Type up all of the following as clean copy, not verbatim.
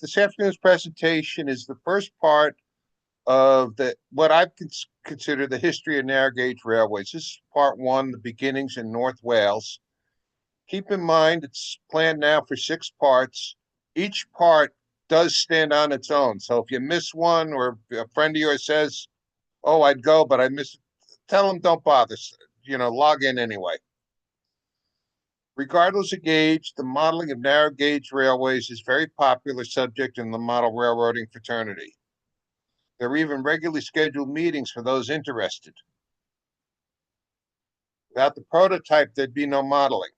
this afternoon's presentation is the first part of what I've considered the history of narrow gauge railways. This is part one, the beginnings in North Wales. Keep in mind, it's planned now for 6 parts. Each part does stand on its own. So if you miss one, or a friend of yours says, "Oh, I'd go, but I missed," tell them don't bother. Log in anyway. Regardless of gauge, the modeling of narrow gauge railways is a very popular subject in the model railroading fraternity. There are even regularly scheduled meetings for those interested. Without the prototype, there'd be no modeling.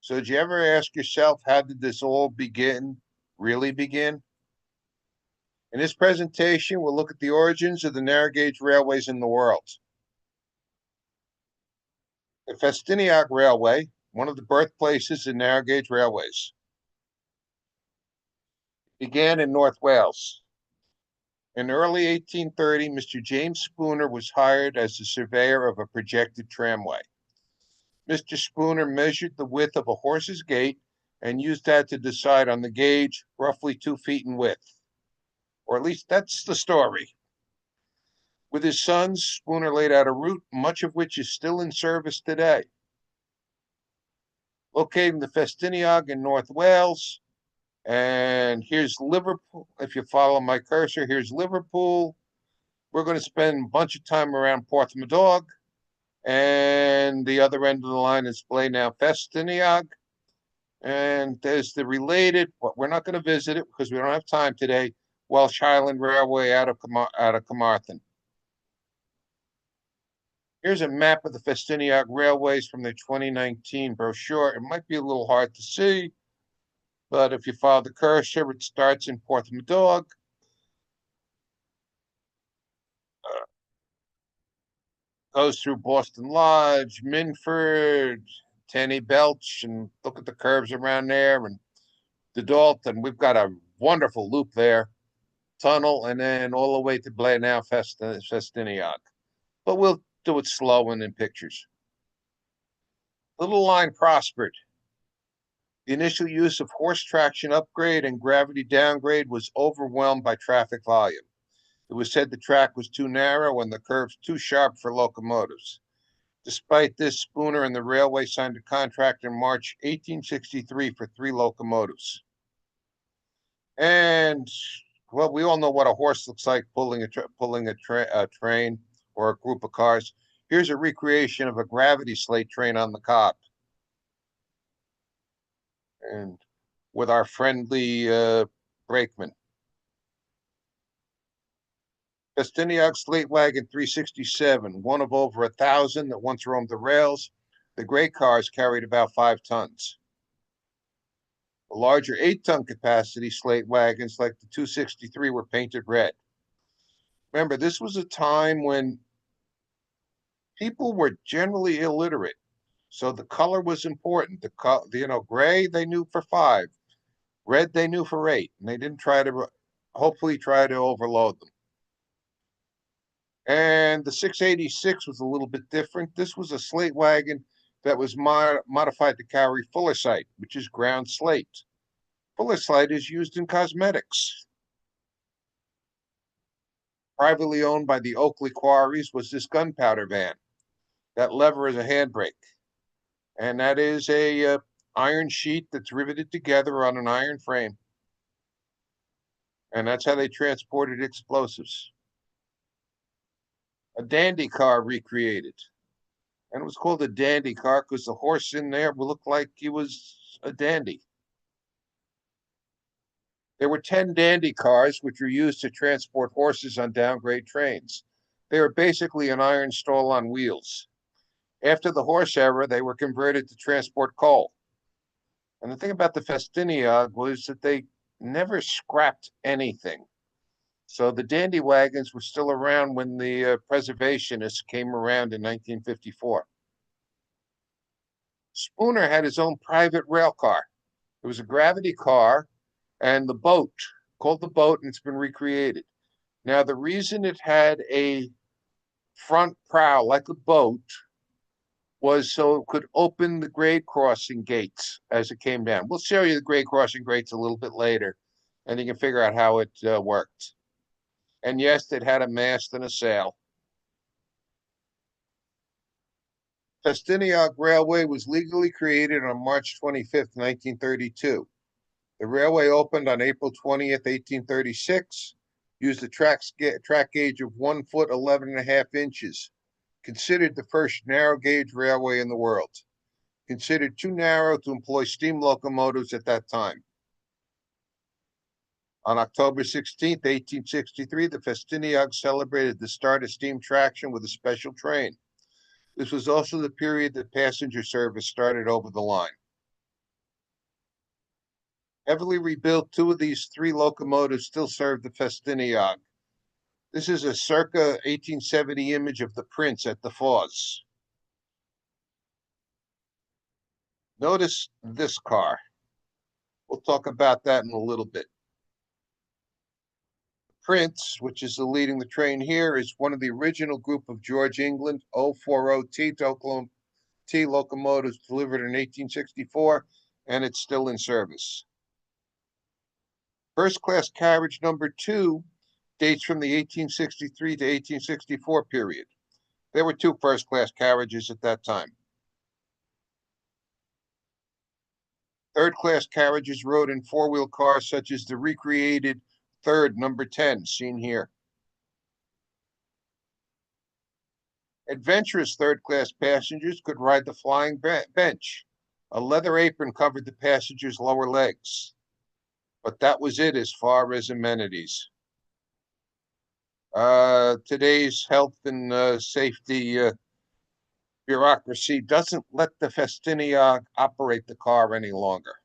So did you ever ask yourself, how did this all really begin? In this presentation, we'll look at the origins of the narrow gauge railways in the world. The Festiniog Railway, one of the birthplaces of narrow gauge railways, began in North Wales. In early 1830, Mr. James Spooner was hired as the surveyor of a projected tramway. Mr. Spooner measured the width of a horse's gait and used that to decide on the gauge, roughly 2 feet in width. Or at least that's the story. With his sons, Spooner laid out a route, much of which is still in service today. Locating the Festiniog in North Wales, and here's Liverpool. If you follow my cursor, here's Liverpool. We're going to spend a bunch of time around Porthmadog, and the other end of the line is now Festiniog. And there's the related, but we're not going to visit it because we don't have time today, Welsh Highland Railway out of Carmarthen. Here's a map of the Festiniog Railways from their 2019 brochure. It might be a little hard to see, but if you follow the cursor, it starts in Porthmadog. Goes through Boston Lodge, Minford, Tanny Belch, and look at the curves around there, and the Dalton. We've got a wonderful loop there, tunnel, and then all the way to Blaenau Festiniog. But we'll do it slow and in pictures. Little line prospered. The initial use of horse traction upgrade and gravity downgrade was overwhelmed by traffic volume. It was said the track was too narrow and the curves too sharp for locomotives. Despite this, Spooner and the railway signed a contract in March 1863 for 3 locomotives. And, well, we all know what a horse looks like pulling a train or a group of cars. Here's a recreation of a gravity slate train on the Cobb. And with our friendly brakeman. Festiniog Slate Wagon 367, one of over 1,000 that once roamed the rails. The gray cars carried about 5 tons. The larger 8-ton capacity slate wagons like the 263 were painted red. Remember, this was a time when people were generally illiterate, so the color was important. Gray they knew for 5, red they knew for 8, and they didn't hopefully try to overload them. And the 686 was a little bit different. This was a slate wagon that was modified to carry fullercite, which is ground slate. Fullercite is used in cosmetics. Privately owned by the Oakley Quarries was this gunpowder van. That lever is a handbrake. And that is a iron sheet that's riveted together on an iron frame. And that's how they transported explosives. A dandy car recreated. And it was called a dandy car because the horse in there looked like he was a dandy. There were 10 dandy cars, which were used to transport horses on downgrade trains. They were basically an iron stall on wheels. After the horse era, they were converted to transport coal. And the thing about the Festiniog was that they never scrapped anything. So the dandy wagons were still around when the preservationists came around in 1954. Spooner had his own private rail car. It was a gravity car, and the boat, called the boat, and it's been recreated. Now, the reason it had a front prow like a boat was so it could open the grade crossing gates as it came down. We'll show you the grade crossing gates a little bit later. and you can figure out how it worked. And yes, it had a mast and a sail. Festiniog Railway was legally created on March 25th, 1932. The railway opened on April 20th, 1836, used a track gauge of 1 foot 11.5 inches, considered the first narrow gauge railway in the world, considered too narrow to employ steam locomotives at that time. On October 16th, 1863, the Festiniog celebrated the start of steam traction with a special train. This was also the period that passenger service started over the line. Heavily rebuilt, 2 of these 3 locomotives still serve the Festiniog. This is a circa 1870 image of the Prince at the Falls. Notice this car. We'll talk about that in a little bit. Prince, which is leading the train here, is one of the original group of George England 040T locomotives delivered in 1864, and it's still in service. First class carriage number 2 dates from the 1863 to 1864 period. There were 2 first class carriages at that time. Third class carriages rode in 4-wheel cars such as the recreated third number 10 seen here. Adventurous third class passengers could ride the flying bench. A leather apron covered the passengers' lower legs. But that was it as far as amenities. Today's health and safety bureaucracy doesn't let the Festiniog operate the car any longer.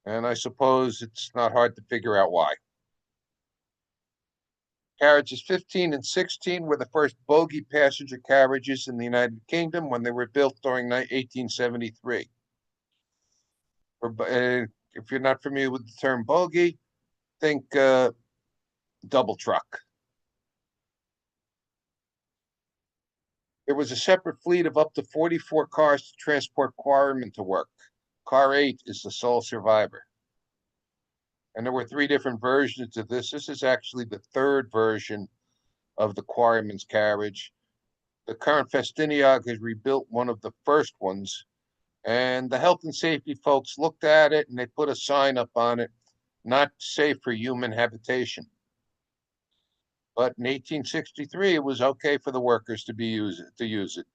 And I suppose it's not hard to figure out why. Carriages 15 and 16 were the first bogie passenger carriages in the United Kingdom when they were built during 1873. If you're not familiar with the term bogie, think double truck. There was a separate fleet of up to 44 cars to transport quarrymen to work. Car 8 is the sole survivor. And there were 3 different versions of this. This is actually the 3rd version of the quarryman's carriage. The current Festiniog has rebuilt one of the first ones, and the health and safety folks looked at it and they put a sign up on it, not safe for human habitation. But in 1863, it was okay for the workers to use it.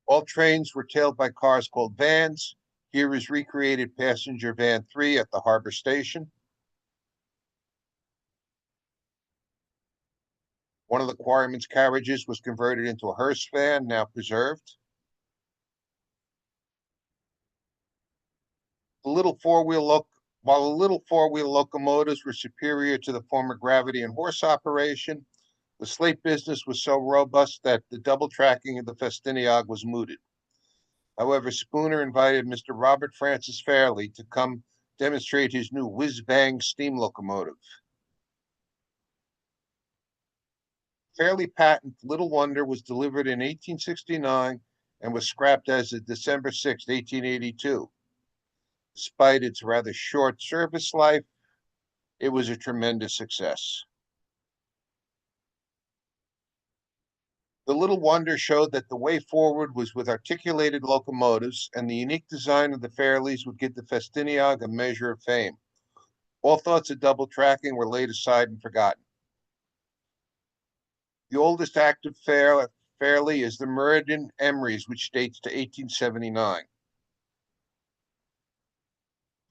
All trains were tailed by cars called vans. Here is recreated passenger van 3 at the harbor station. One of the quarrymen's carriages was converted into a hearse van, now preserved. While the little four-wheel locomotives were superior to the former gravity and horse operation, the Slate business was so robust that the double tracking of the Festiniog was mooted. However, Spooner invited Mr. Robert Francis Fairley to come demonstrate his new whiz-bang steam locomotive. Fairley patent Little Wonder was delivered in 1869 and was scrapped as of December 6, 1882. Despite its rather short service life, it was a tremendous success. The Little Wonder showed that the way forward was with articulated locomotives, and the unique design of the Fairleys would give the Festiniog a measure of fame. All thoughts of double tracking were laid aside and forgotten. The oldest active Fairley is the Meriden Emery's, which dates to 1879.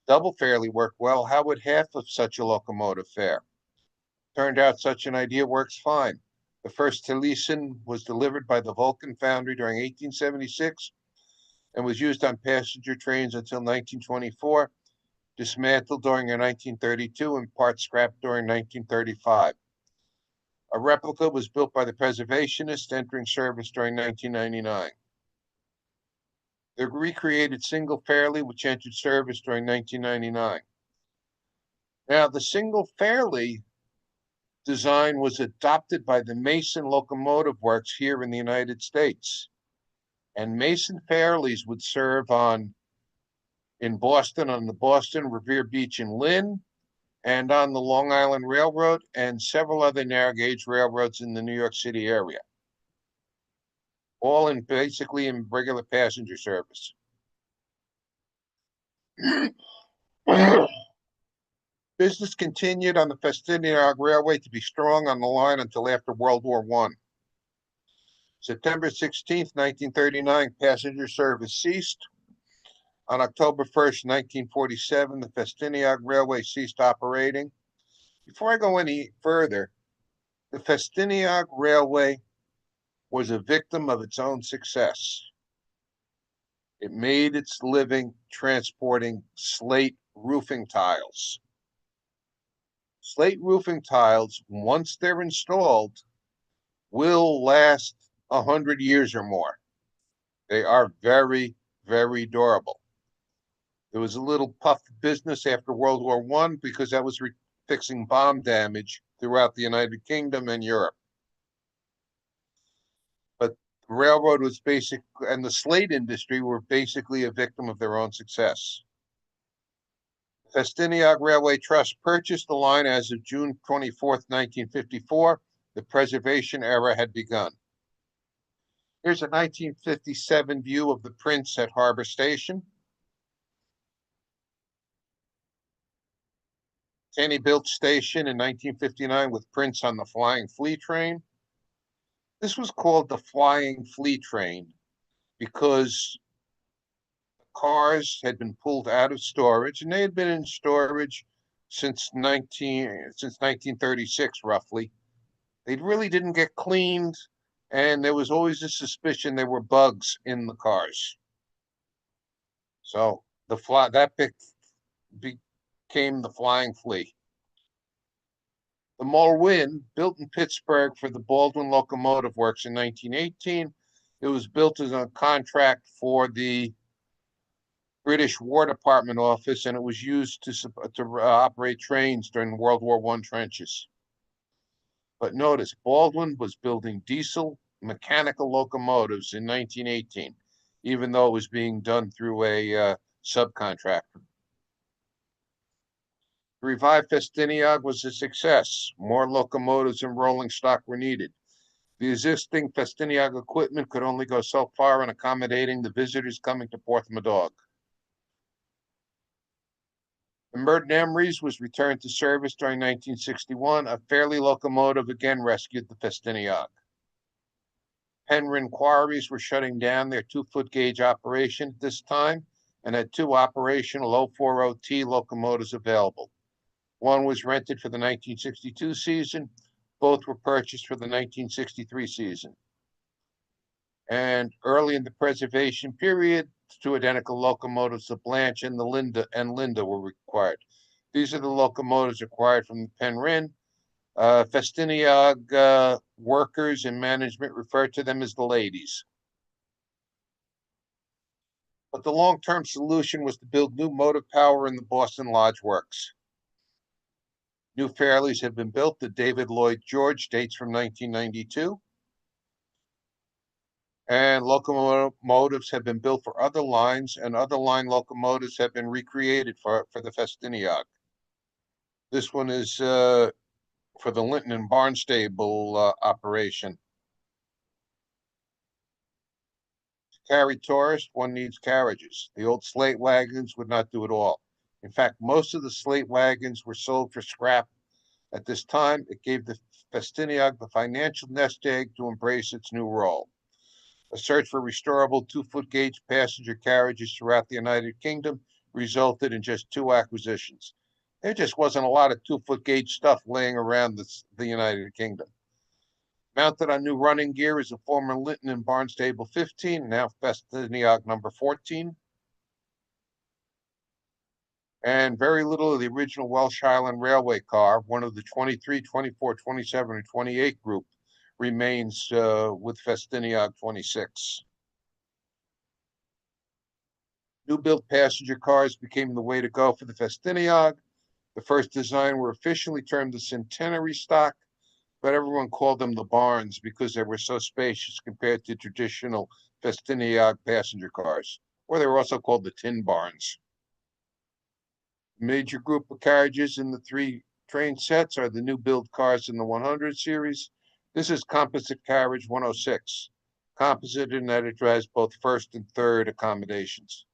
Double Fairley worked well. How would half of such a locomotive fare? Turned out such an idea works fine. The first Thyssen was delivered by the Vulcan foundry during 1876 and was used on passenger trains until 1924, dismantled during 1932 and part scrapped during 1935. A replica was built by the preservationists entering service during 1999. The recreated single Fairley, which entered service during 1999. Now, the single Fairley design was adopted by the Mason Locomotive Works here in the United States. And Mason Fairleys would serve in in Boston on the Boston, Revere Beach, and Lynn, and on the Long Island Railroad, and several other narrow gauge railroads in the New York City area, all in basically in regular passenger service. Business continued on the Festiniog Railway to be strong on the line until after World War I. September 16th, 1939, passenger service ceased. On October 1st, 1947, the Festiniog Railway ceased operating. Before I go any further, the Festiniog Railway was a victim of its own success. It made its living transporting slate roofing tiles. Slate roofing tiles, once they're installed, will last 100 years or more. They are very, very durable. There was a little puff business after World War I because that was fixing bomb damage throughout the United Kingdom and Europe. But the railroad was and the slate industry were basically a victim of their own success. Festiniog Railway Trust purchased the line as of June 24th, 1954. The preservation era had begun. Here's a 1957 view of the Prince at Harbor Station. Taney built station in 1959 with Prince on the Flying Flea train. This was called the Flying Flea train because cars had been pulled out of storage, and they had been in storage since 1936, roughly. They really didn't get cleaned, and there was always a suspicion there were bugs in the cars. So that became the Flying Flea. The Mulwin, built in Pittsburgh for the Baldwin Locomotive Works in 1918, it was built as a contract for the British War Department office, and it was used to operate trains during World War I trenches. But notice, Baldwin was building diesel mechanical locomotives in 1918, even though it was being done through a subcontractor. The revived Festiniog was a success. More locomotives and rolling stock were needed. The existing Festiniog equipment could only go so far in accommodating the visitors coming to Porthmadog. The Merton Emery's was returned to service during 1961. A Fairley locomotive again rescued the Festiniog. Penryn Quarries were shutting down their 2-foot gauge operation at this time and had 2 operational 040T locomotives available. One was rented for the 1962 season. Both were purchased for the 1963 season. And early in the preservation period, 2 identical locomotives, the Blanche and the Linda were required. These are the locomotives acquired from the Penryn. Festiniog workers and management refer to them as the ladies. But the long-term solution was to build new motive power in the Boston Lodge Works. New Fairleys have been built. The David Lloyd George dates from 1992. And locomotives have been built for other lines, and other line locomotives have been recreated for the Festiniog. This one is for the Linton and Barnstable operation. To carry tourists, one needs carriages. The old slate wagons would not do it all. In fact, most of the slate wagons were sold for scrap. At this time, it gave the Festiniog the financial nest egg to embrace its new role. A search for restorable 2-foot gauge passenger carriages throughout the United Kingdom resulted in just 2 acquisitions. There just wasn't a lot of 2-foot gauge stuff laying around the United Kingdom. Mounted on new running gear is a former Linton and Barnstable 15, now Festiniog number 14. And very little of the original Welsh Highland Railway car, one of the 23, 24, 27, and 28 group, remains with Festiniog 26. New-built passenger cars became the way to go for the Festiniog. The first design were officially termed the Centenary stock, but everyone called them the Barns because they were so spacious compared to traditional Festiniog passenger cars, or they were also called the Tin Barns. Major group of carriages in the three train sets are the new build cars in the 100 series. This is composite carriage 106. Composite in that it drives both first and third accommodations.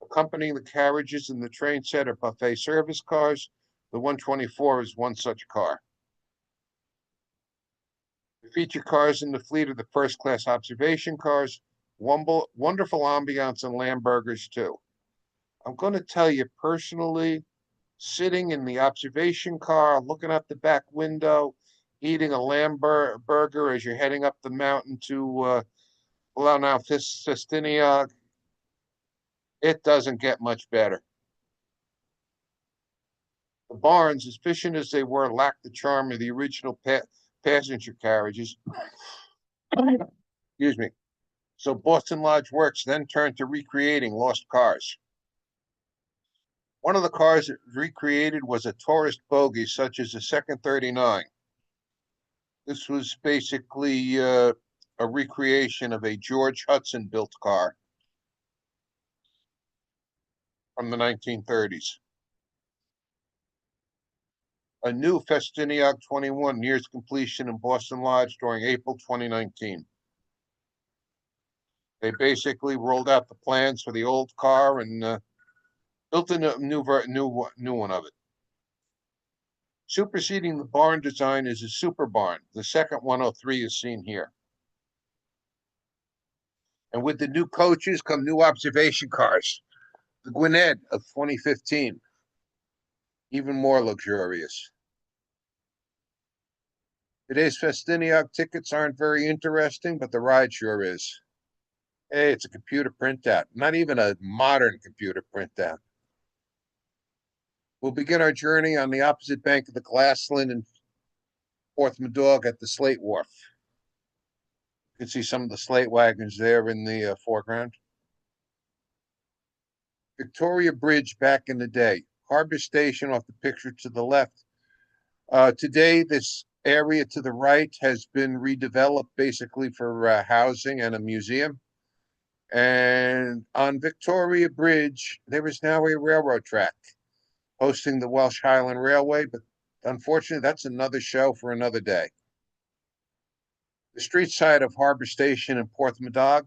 Accompanying the carriages in the train set are buffet service cars. The 124 is one such car. The feature cars in the fleet are the first class observation cars, wonderful ambiance and lamb burgers too. I'm going to tell you personally, sitting in the observation car, looking out the back window, eating a lamb burger as you're heading up the mountain to Festiniog, it doesn't get much better. The barns, as efficient as they were, lacked the charm of the original passenger carriages. Excuse me. So Boston Lodge Works then turned to recreating lost cars. One of the cars recreated was a tourist bogie, such as the Second 39. This was basically a recreation of a George Hudson built car from the 1930s. A new Festiniog 21 nears completion in Boston Lodge during April 2019. They basically rolled out the plans for the old car and built a new one of it. Superseding the barn design is a super barn. The second 103 is seen here. And with the new coaches come new observation cars. The Gwinnett of 2015, even more luxurious. Today's Festiniog tickets aren't very interesting, but the ride sure is. Hey, it's a computer printout, not even a modern computer printout. We'll begin our journey on the opposite bank of the Glassland in Portsmouth at the Slate Wharf. You can see some of the Slate wagons there in the foreground. Victoria Bridge back in the day. Harbor Station off the picture to the left. Today, this area to the right has been redeveloped basically for housing and a museum. And on Victoria Bridge, there is now a railroad track hosting the Welsh Highland Railway, but unfortunately, that's another show for another day. The street side of Harbor Station in Portsmouth.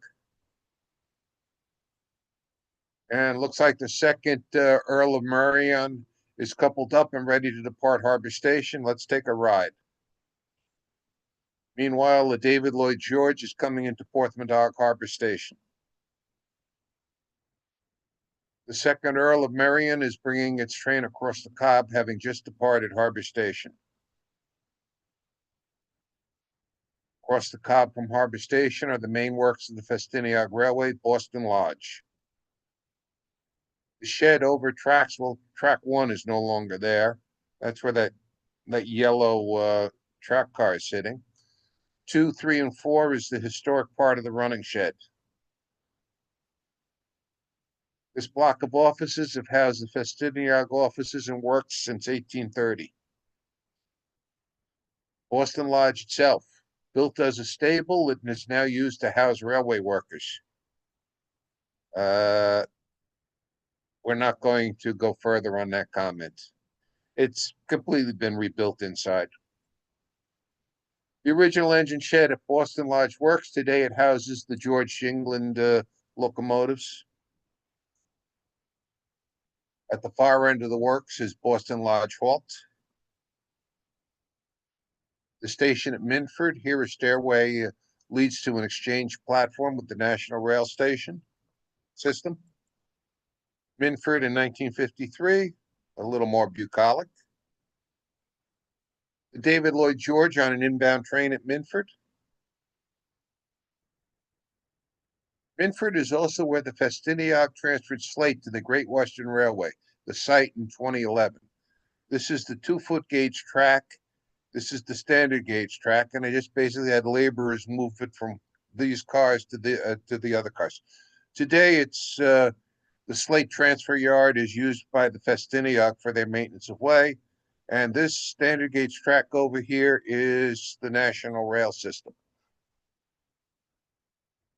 And looks like the second Earl of Marion is coupled up and ready to depart Harbor Station. Let's take a ride. Meanwhile, the David Lloyd George is coming into Portsmouth Harbor Station. The second Earl of Marion is bringing its train across the Cobb, having just departed Harbor Station. Across the Cobb from Harbor Station are the main works of the Festiniog Railway, Boston Lodge. The shed over tracks, well, track 1 is no longer there. That's where that yellow track car is sitting. 2, 3, and 4 is the historic part of the running shed. This block of offices have housed the Festiniog offices and works since 1830. Boston Lodge itself, built as a stable, it is now used to house railway workers. We're not going to go further on that comment. It's completely been rebuilt inside. The original engine shed at Boston Lodge Works, today it houses the George England locomotives. At the far end of the works is Boston Lodge Halt. The station at Minford, here a stairway leads to an exchange platform with the National Rail Station system. Minford in 1953, a little more bucolic. The David Lloyd George on an inbound train at Minford. Minford is also where the Festiniog transferred Slate to the Great Western Railway, the site in 2011. This is the 2-foot gauge track. This is the standard gauge track, and I just basically had laborers move it from these cars to the other cars. Today, it's the Slate transfer yard is used by the Festiniog for their maintenance of way, and this standard gauge track over here is the National Rail System.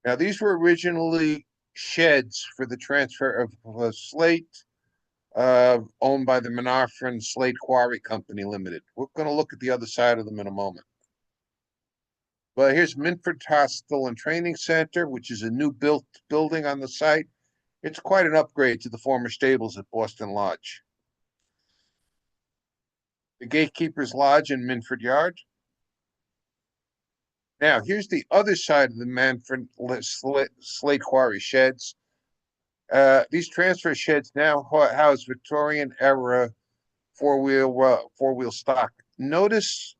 Now, these were originally sheds for the transfer of Slate owned by the Manafran Slate Quarry Company Limited. We're going to look at the other side of them in a moment. But here's Minford Hostel and Training Center, which is a new built building on the site. It's quite an upgrade to the former stables at Boston Lodge. The Gatekeeper's Lodge in Minford Yard. Now, here's the other side of the Manfred Slate Quarry sheds. These transfer sheds now house Victorian era four-wheel stock. Notice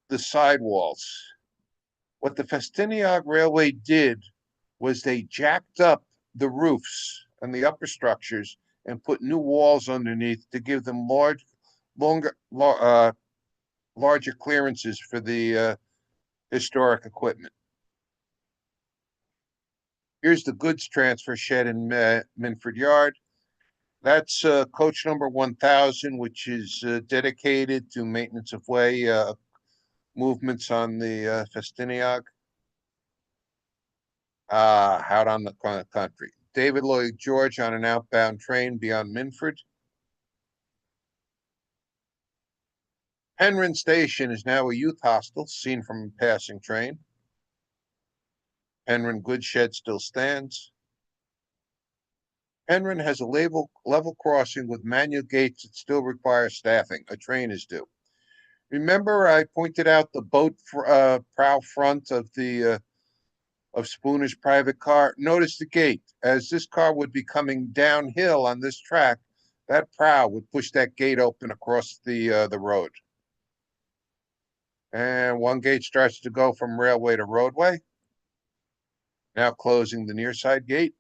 the sidewalls. What the Festiniog Railway did was they jacked up the roofs and the upper structures and put new walls underneath to give them larger clearances for the historic equipment. Here's the goods transfer shed in Minford Yard. That's coach number 1000, which is dedicated to maintenance of way movements on the Festiniog out on the country. David Lloyd George on an outbound train beyond Minford. Penryn Station is now a youth hostel seen from a passing train. Penryn goods shed still stands. Penryn has a level crossing with manual gates that still require staffing. A train is due. Remember, I pointed out the boat prow front of the of Spooner's private car. Notice the gate. As this car would be coming downhill on this track, that prow would push that gate open across the road. And one gate starts to go from railway to roadway. Now closing the near side gate.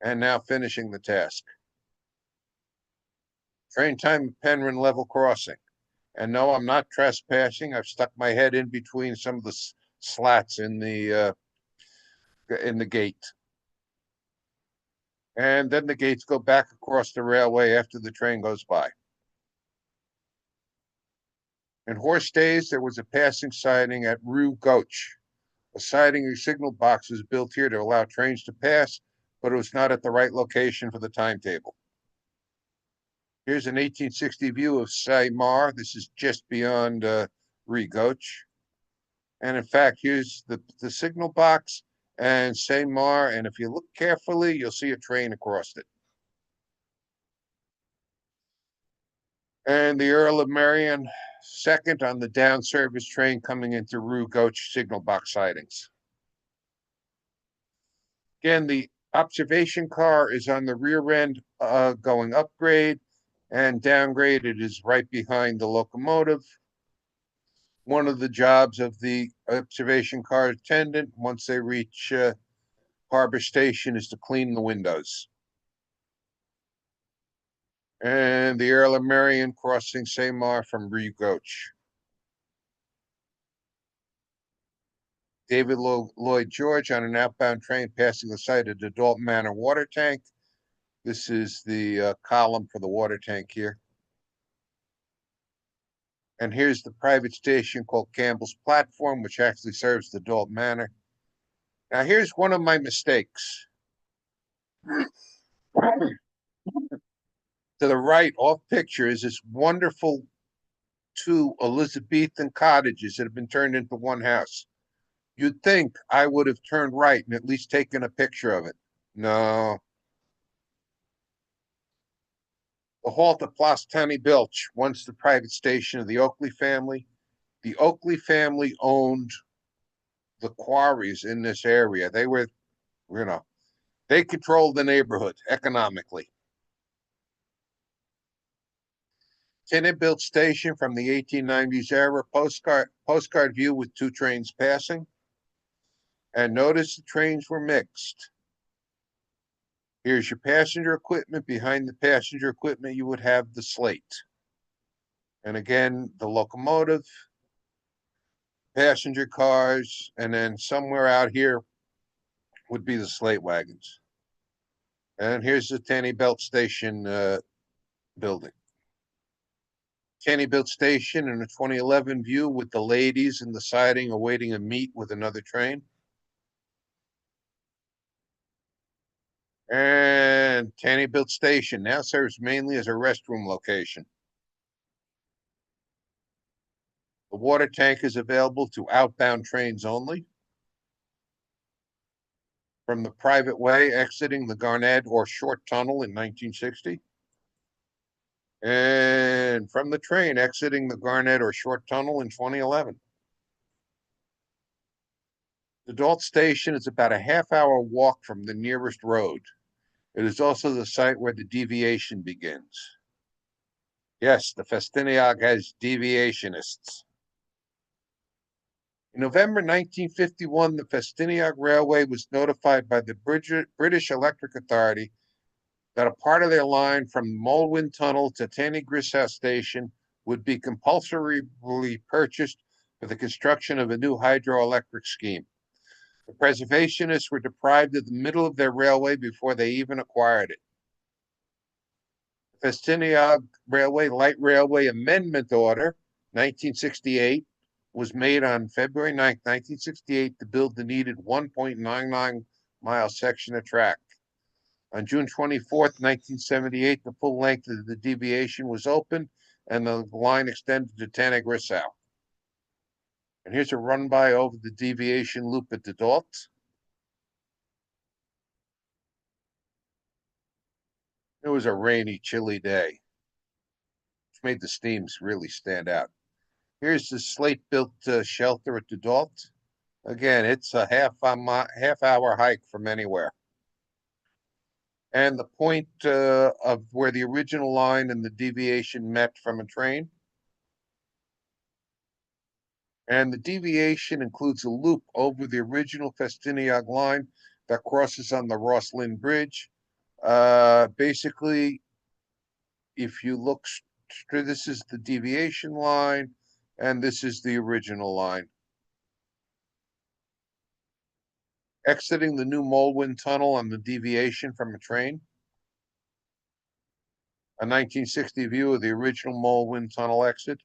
And now finishing the task. Train time at Penryn level crossing. And no, I'm not trespassing. I've stuck my head in between some of the slats in the gate. And then the gates go back across the railway after the train goes by. In Horse Days, there was a passing siding at Rue Gauche. A siding or signal box was built here to allow trains to pass, but it was not at the right location for the timetable. Here's an 1860 view of Saint-Mar. This is just beyond Rue Gauche. And in fact, here's the signal box and Saint-Mar. And if you look carefully, you'll see a train across it. And the Earl of Marion, second on the down service train coming into Rue Gauche signal box sidings. Again, the observation car is on the rear end going upgrade, and downgrade it is right behind the locomotive. One of the jobs of the observation car attendant once they reach Harbor Station is to clean the windows. And the Earl of Marion crossing Saint-Mar from Rue Gauche. David Lloyd George on an outbound train passing the site of the Dalton Manor water tank. This is the column for the water tank here. And here's the private station called Campbell's Platform, which actually serves the Dalton Manor. Now here's one of my mistakes. To the right, off picture, is this wonderful 2 Elizabethan cottages that have been turned into one house. You'd think I would have turned right and at least taken a picture of it. No. The halt at Place Tanny Bilch, once the private station of the Oakley family. The Oakley family owned the quarries in this area. They were, they controlled the neighborhood economically. Tinnet-built station from the 1890s era, postcard view with 2 trains passing. And notice the trains were mixed. Here's your passenger equipment. Behind the passenger equipment, you would have the Slate. And again, the locomotive, passenger cars, and then somewhere out here would be the Slate wagons. And here's the Tanny-Belt Station building. Tanny-Belt Station in a 2011 view with the ladies in the siding awaiting a meet with another train. And And Taneyville Station now serves mainly as a restroom location. The water tank is available to outbound trains only. From the private way exiting the Garnett or Short Tunnel in 1960. And from the train exiting the Garnett or Short Tunnel in 2011. The Dalt Station is about a half-hour walk from the nearest road. It is also the site where the deviation begins. Yes, the Festiniog has deviationists. In November 1951, the Festiniog Railway was notified by the British Electric Authority that a part of their line from Moulwyn Tunnel to Taney Grishow Station would be compulsorily purchased for the construction of a new hydroelectric scheme. The preservationists were deprived of the middle of their railway before they even acquired it. The Festiniog Railway Light Railway Amendment Order, 1968, was made on February 9, 1968, to build the needed 1.99-mile section of track. On June 24th, 1978, the full length of the deviation was opened and the line extended to Taney Grishow. And here's a run-by over the deviation loop at the Dalt. It was a rainy, chilly day, which made the steams really stand out. Here's the slate-built shelter at the Dalt. Again, it's a half-hour hike from anywhere. And the point of where the original line and the deviation met from a train. And the deviation includes a loop over the original Festiniog line that crosses on the Ross Lynn Bridge. Basically, if you look, this is the deviation line, and this is the original line. Exiting the new Moulwyn Tunnel on the deviation from a train. A 1960 view of the original Moulwyn Tunnel exit.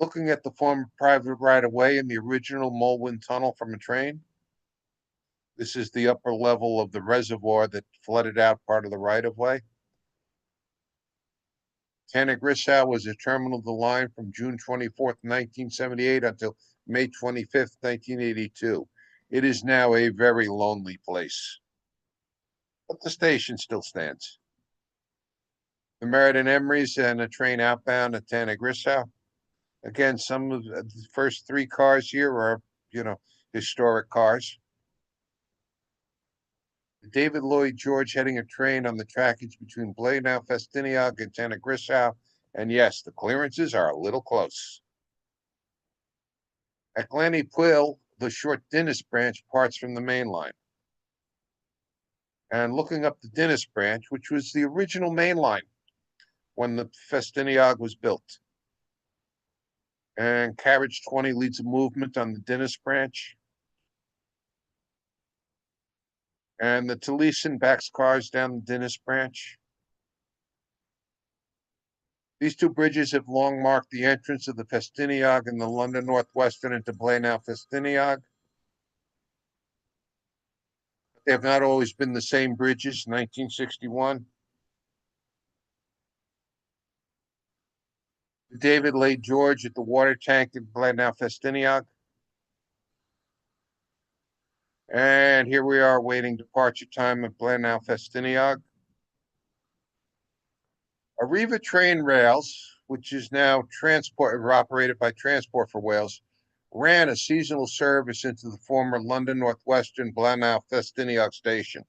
Looking at the former private right-of-way in the original Moulwyn Tunnel from a train. This is the upper level of the reservoir that flooded out part of the right-of-way. Taney Grishow was a terminal of the line from June 24th, 1978 until May 25th, 1982. It is now a very lonely place, but the station still stands. The Meriden Emery's and a train outbound at Taney Grishow. Again, some of the first three cars here are, historic cars. David Lloyd George heading a train on the trackage between Blaenau, Festiniog, and Taney Grishow. And yes, the clearances are a little close. At Glenny Quill, the short Dinas branch parts from the main line. And looking up the Dinas branch, which was the original main line when the Festiniog was built. And carriage 20 leads a movement on the Dinas branch. And the Taliesin backs cars down the Dinas branch. These two bridges have long marked the entrance of the Festiniog and the London Northwestern into Blaenau Festiniog. They have not always been the same bridges. 1961. David Lloyd George at the water tank in Blaenau Festiniog. And here we are waiting departure time at Blaenau Festiniog. Arriva Train Rails, which is now operated by Transport for Wales, ran a seasonal service into the former London Northwestern Blaenau Festiniog station.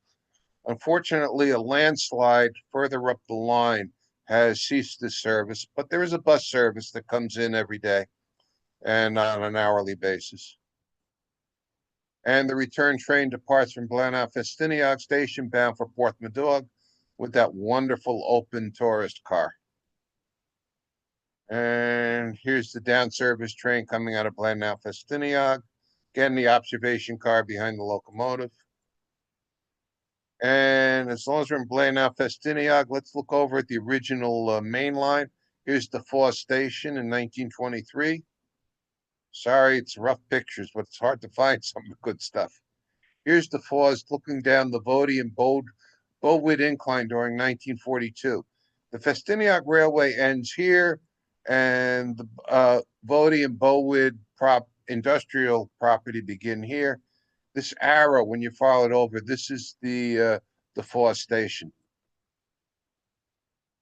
Unfortunately, a landslide further up the line has ceased this service, but there is a bus service that comes in every day and on an hourly basis. And the return train departs from Blaenau Festiniog station bound for Porthmadog with that wonderful open tourist car. And here's the down service train coming out of Blaenau Festiniog. Again, the observation car behind the locomotive. And as long as we're in Blaenau Festiniog, let's look over at the original main line. Here's the Foss station in 1923. Sorry, it's rough pictures, but it's hard to find some good stuff. Here's the Foss looking down the Vody and Bowood Incline during 1942. The Festiniog Railway ends here, and the Bodie and Bowood industrial property begin here. This arrow, when you follow it over, this is the Force Station.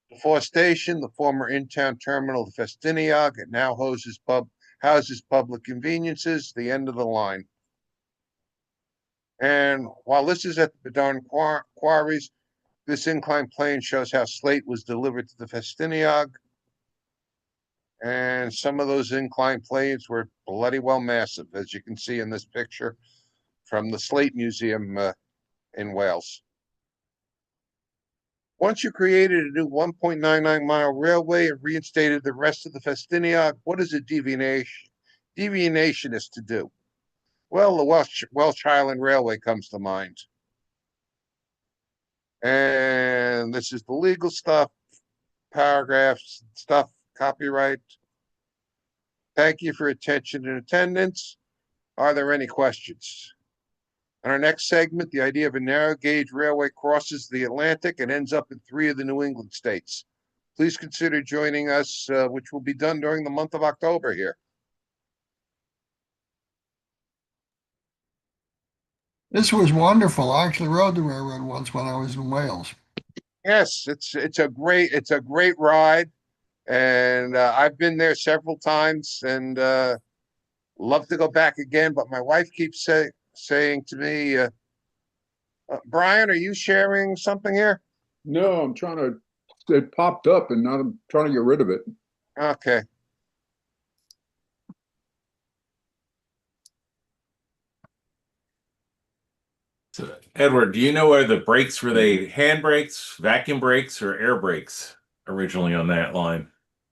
The Force Station, the former in-town terminal of Festiniog, it now houses public conveniences, the end of the line. And while this is at the Bedard Quarries, this incline plane shows how slate was delivered to the Festiniog. And some of those incline planes were bloody well massive, as you can see in this picture from the Slate Museum in Wales. Once you created a new 1.99-mile railway and reinstated the rest of the Festiniog, what is a deviationist to do? Well, the Welsh Highland Railway comes to mind. And this is the legal stuff, paragraphs, stuff, copyright. Thank you for attention and attendance. Are there any questions? In our next segment, the idea of a narrow gauge railway crosses the Atlantic and ends up in 3 of the New England states. Please consider joining us, which will be done during the month of October here. This was wonderful. I actually rode the railroad once when I was in Wales. Yes, it's a great ride, and I've been there several times, and love to go back again. But my wife keeps saying to me, Brian, are you sharing something here? No, I'm trying to. It popped up, and now I'm trying to get rid of it. Okay. So, Edward, do you know whether the brakes were they hand brakes, vacuum brakes, or air brakes originally on that line?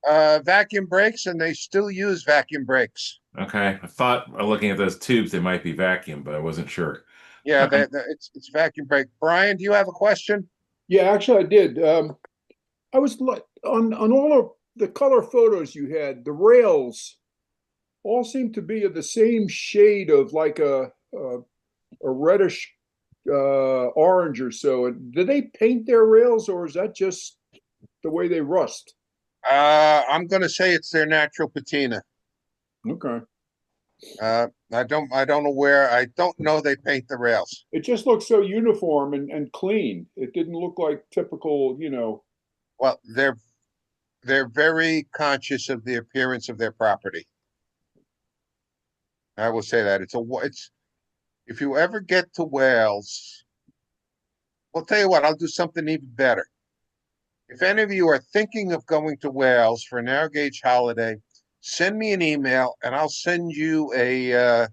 Vacuum brakes, and they still use vacuum brakes. Okay, I thought looking at those tubes they might be vacuum, but I wasn't sure. Yeah, it's vacuum brake. Brian, do you have a question? Yeah, actually, I did. I was on all of the color photos you had. The rails all seem to be of the same shade of like a reddish orange or so. Do they paint their rails, or is that just the way they rust? I'm going to say it's their natural patina. Okay. I don't know where. I don't know they paint the rails. It just looks so uniform and clean. It didn't look like typical, Well, they're very conscious of the appearance of their property. I will say that it's if you ever get to Wales, I'll tell you what, I'll do something even better. If any of you are thinking of going to Wales for a narrow gauge holiday, send me an email and I'll send you a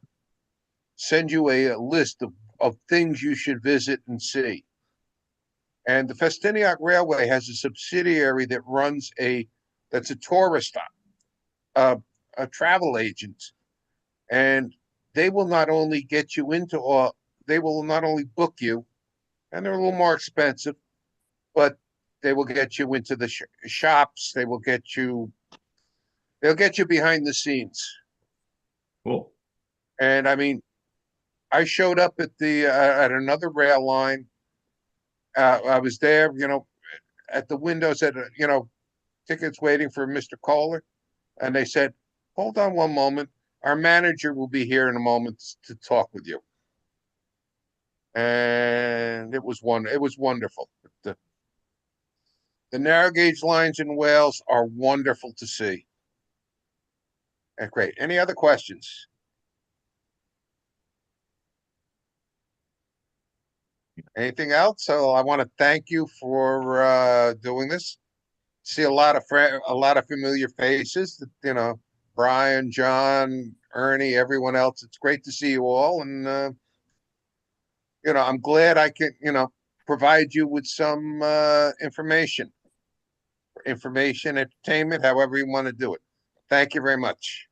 list of things you should visit and see. And the Festiniog Railway has a subsidiary that runs that's a tourist stop, a travel agent, and they will not only get you into they will not only book you, and they're a little more expensive, but they will get you into the shops. They'll get you behind the scenes. Cool. And I mean, I showed up at at another rail line. I was there, at the windows at tickets waiting for Mr. Koehler, and they said, "Hold on one moment. Our manager will be here in a moment to talk with you." And it was wonderful. The narrow gauge lines in Wales are wonderful to see. And great. Any other questions? Anything else? So I want to thank you for doing this. See a lot of familiar faces. Brian, John, Ernie, everyone else. It's great to see you all, and I'm glad I can provide you with some information, entertainment, however you want to do it. Thank you very much,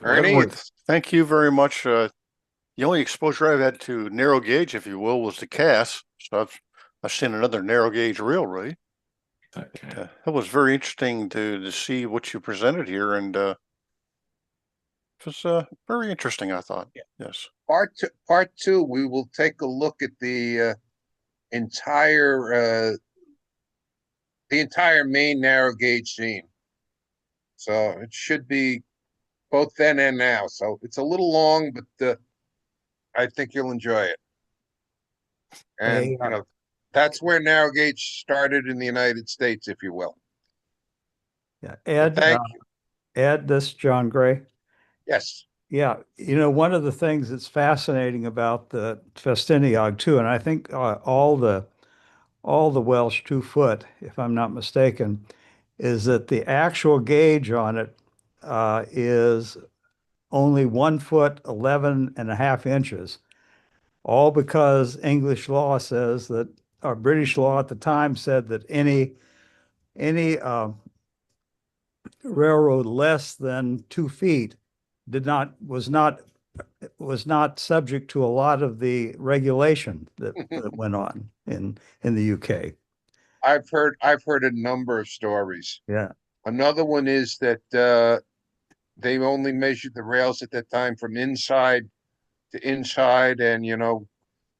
Ernie. Edward, thank you very much. The only exposure I've had to narrow gauge, if you will, was the Cass. So I've seen another narrow gauge railway. Okay. It was very interesting to see what you presented here, and it was very interesting, I thought. Yeah. Yes. Part two, we will take a look at the entire main narrow gauge scene. So it should be both then and now. So it's a little long, but I think you'll enjoy it. And Hey, you know, that's where narrow gauge started in the United States, if you will. yeah, So thank you. Ed, this is John Gray. Yes. Yeah, one of the things that's fascinating about the Festiniog too, and I think all the Welsh 2 foot, if I'm not mistaken, is that the actual gauge on it is only 1 foot 11.5 inches, all because English law says that, or British law at the time said that any railroad less than 2 feet was not subject to a lot of the regulation that went on in the UK. I've heard a number of stories. Yeah. Another one is that they only measured the rails at that time from inside to inside, and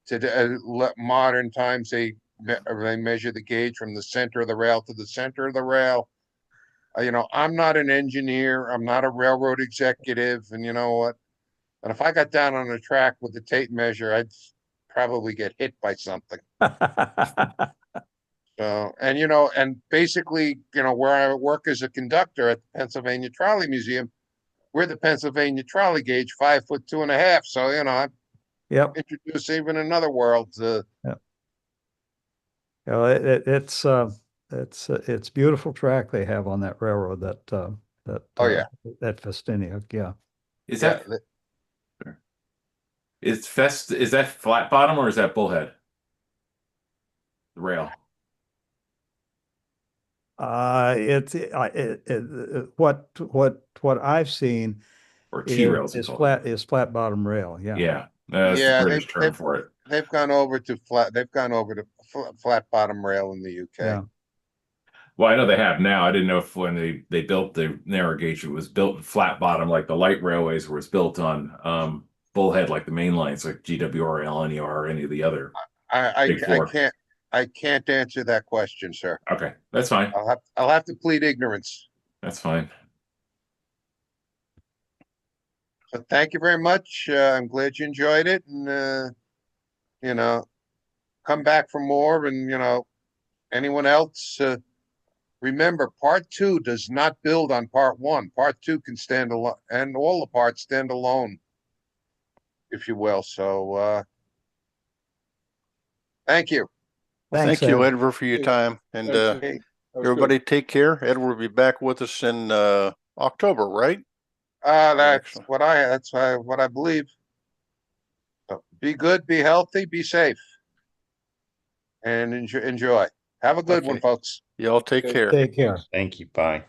to modern times they measure the gauge from the center of the rail to the center of the rail. I'm not an engineer, I'm not a railroad executive, and you know what? And if I got down on the track with the tape measure, I'd probably get hit by something. So, and basically, where I work as a conductor at the Pennsylvania Trolley Museum, we're the Pennsylvania trolley gauge, 5'2.5". So, I'm Yep. introduced even another world. Yep. It's beautiful track they have on that railroad, Oh yeah, that Festiniog. Yeah. Is yeah. that is that flat bottom or is that bullhead? The rail. What I've seen Or T rails. is flat bottom rail. Yeah. Yeah. That's Yeah, the British term for it. They've gone over to flat bottom rail in the UK. Yeah. Well, I know they have now. I didn't know if when they built the narrow gauge, it was built in flat bottom like the light railways was built on bullhead like the main lines like GWR, LNER, or any of the other. I can't answer that question, sir. Okay, that's fine. I'll have to plead ignorance. That's fine. But thank you very much. I'm glad you enjoyed it, and come back for more. And anyone else, remember, part 2 does not build on part 1. Part 2 can stand alone, and all the parts stand alone, if you will. So, thank you. Thanks, Thank you, Ed. Edward, for your time. And Thanks, Okay. everybody take care. Edward will be back with us in October, right? That's what I believe. So be good, be healthy, be safe, and enjoy. Have a good one, Okay. folks. Y'all take Okay. care. Take care. Thank you. Bye.